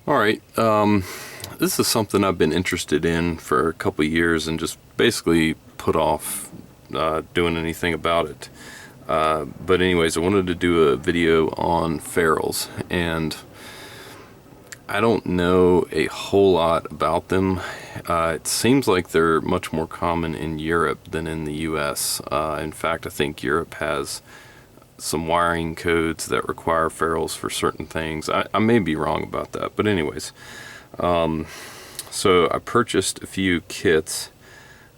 Alright, this is something I've been interested in for a couple of years and just basically put off doing anything about it. But anyways, I wanted to do a video on ferrules, and I don't know a whole lot about them. It seems like they're much more common in Europe than in the US. In fact, I think Europe has some wiring codes that require ferrules for certain things. I may be wrong about that, but anyways. So I purchased a few kits.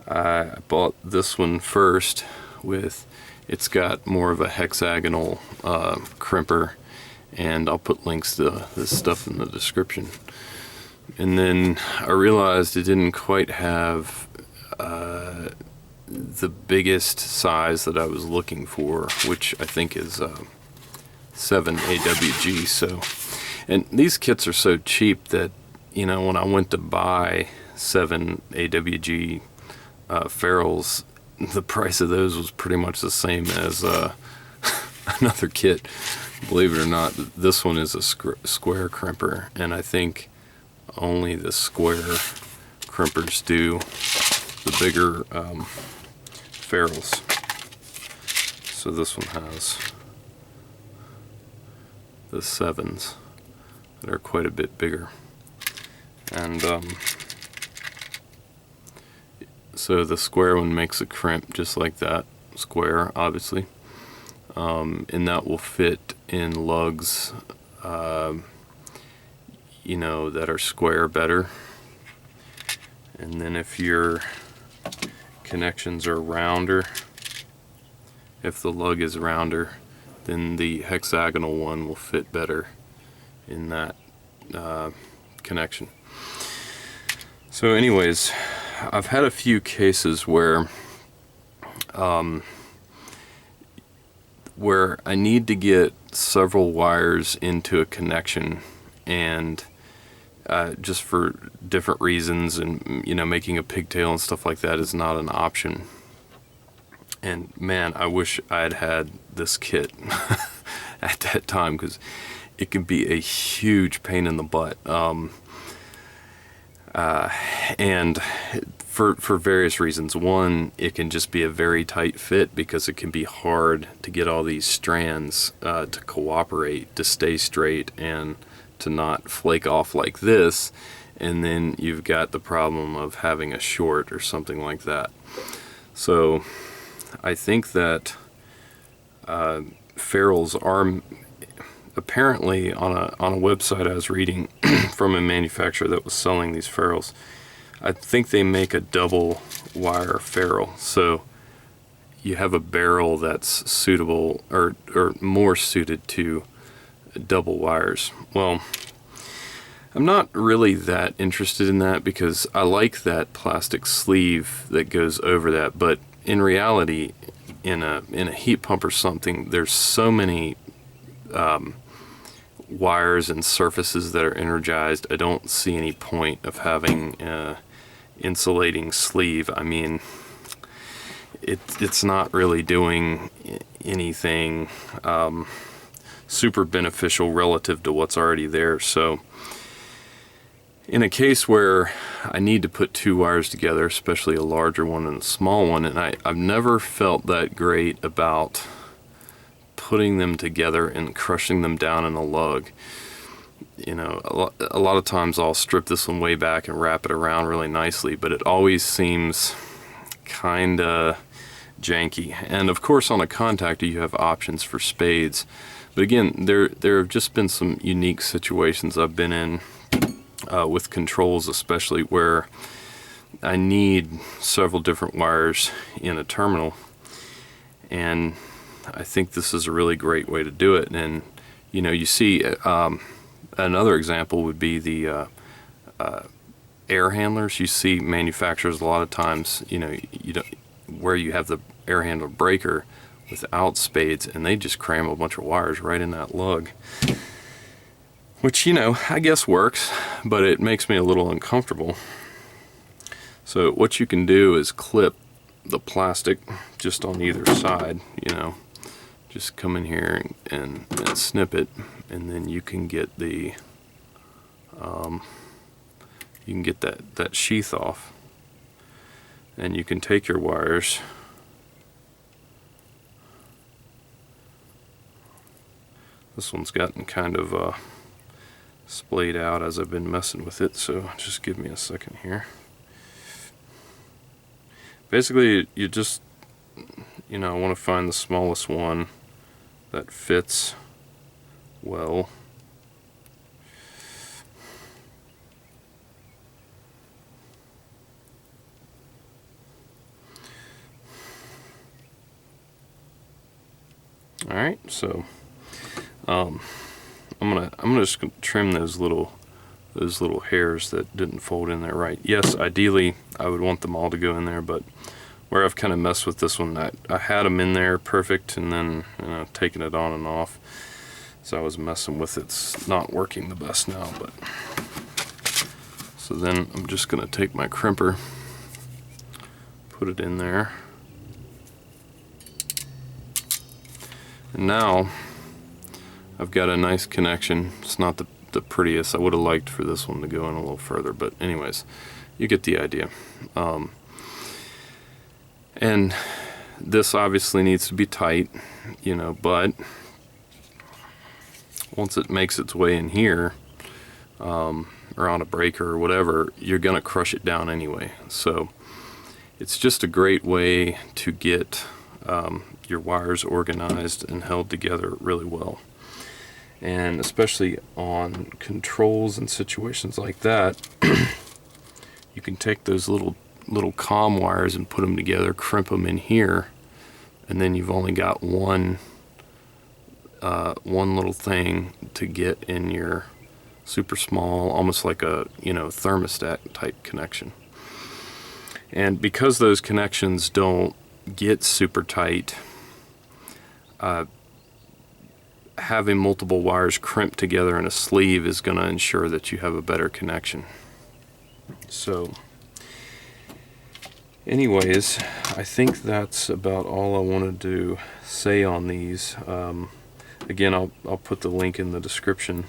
I bought this one first it's got more of a hexagonal crimper, and I'll put links to this stuff in the description. And then I realized it didn't quite have the biggest size that I was looking for, which I think is 7 AWG. So, and these kits are so cheap that, you know, when I went to buy 7 AWG ferrules, the price of those was pretty much the same as another kit. Believe it or not, this one is a square crimper, and I think only the square crimpers do the bigger ferrules. So this one has the 7s that are quite a bit bigger, and so the square one makes a crimp just like that, square obviously, and that will fit in lugs you know, that are square better. And then if your connections are rounder, if the lug is rounder, then the hexagonal one will fit better in that connection. So anyways, I've had a few cases where I need to get several wires into a connection, and just for different reasons, and you know, making a pigtail and stuff like that is not an option. And man, I wish I had had this kit at that time, because it can be a huge pain in the butt, and for various reasons. One, it can just be a very tight fit because it can be hard to get all these strands to cooperate, to stay straight, and to not flake off like this. And then you've got the problem of having a short or something like that. So I think that ferrules are apparently on a website I was reading from a manufacturer that was selling these ferrules. I think they make a double wire ferrule, so you have a barrel that's suitable or more suited to double wires. Well, I'm not really that interested in that because I like that plastic sleeve that goes over that, but in reality, in a heat pump or something, there's so many wires and surfaces that are energized. I don't see any point of having insulating sleeve. I mean, it's not really doing anything super beneficial relative to what's already there. So in a case where I need to put two wires together, especially a larger one and a small one, and I've never felt that great about putting them together and crushing them down in a lug. You know, a lot of times I'll strip this one way back and wrap it around really nicely, but it always seems kinda janky. And of course on a contactor you have options for spades, but again, there have just been some unique situations I've been in with controls, especially where I need several different wires in a terminal, and I think this is a really great way to do it. And you know, you see another example would be the air handlers. You see manufacturers a lot of times, you know, where you have the air handler breaker without spades, and they just cram a bunch of wires right in that lug, which, you know, I guess works, but it makes me a little uncomfortable. So what you can do is clip the plastic just on either side, you know, just come in here and snip it, and then you can get the you can get that sheath off, and you can take your wires, this one's gotten kind of splayed out as I've been messing with it, so just give me a second here. Basically, you just, you know, want to find the smallest one that fits well. All right, so I'm just gonna trim those little hairs that didn't fold in there right. Yes, ideally I would want them all to go in there, but where I've kind of messed with this one, I had them in there perfect, and then, you know, taking it on and off, so I was messing with it. It's not working the best now, but so then I'm just gonna take my crimper, put it in there, and now I've got a nice connection. It's not the prettiest. I would have liked for this one to go in a little further, but anyways, you get the idea. And this obviously needs to be tight, you know, but once it makes its way in here, or on a breaker or whatever, you're gonna crush it down anyway. So it's just a great way to get your wires organized and held together really well. And especially on controls and situations like that, you can take those little comm wires and put them together, crimp them in here, and then you've only got one little thing to get in your super small, almost like a, you know, thermostat type connection. And because those connections don't get super tight, having multiple wires crimped together in a sleeve is going to ensure that you have a better connection. So anyways, I think that's about all I wanted to say on these. Again, I'll put the link in the description,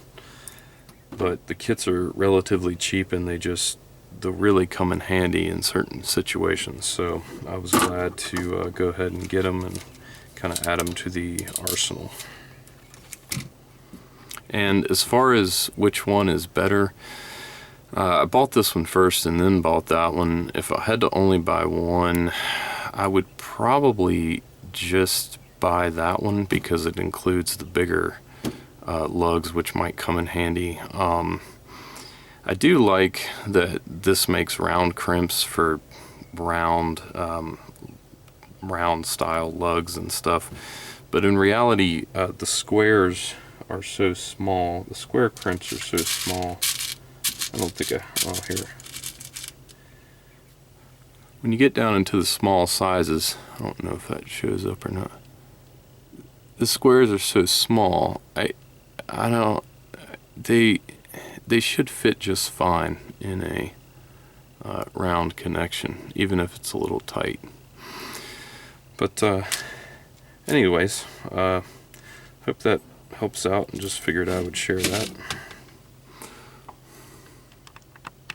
but the kits are relatively cheap, and they really come in handy in certain situations. So I was glad to go ahead and get them and kind of add them to the arsenal. And as far as which one is better, I bought this one first and then bought that one. If I had to only buy one, I would probably just buy that one because it includes the bigger lugs, which might come in handy. I do like that this makes round crimps for round style lugs and stuff, but in reality the squares are so small. The square crimps are so small. I don't think here. When you get down into the small sizes, I don't know if that shows up or not. The squares are so small. I don't. They should fit just fine in a round connection, even if it's a little tight. But anyways, hope that helps out, and just figured I would share that.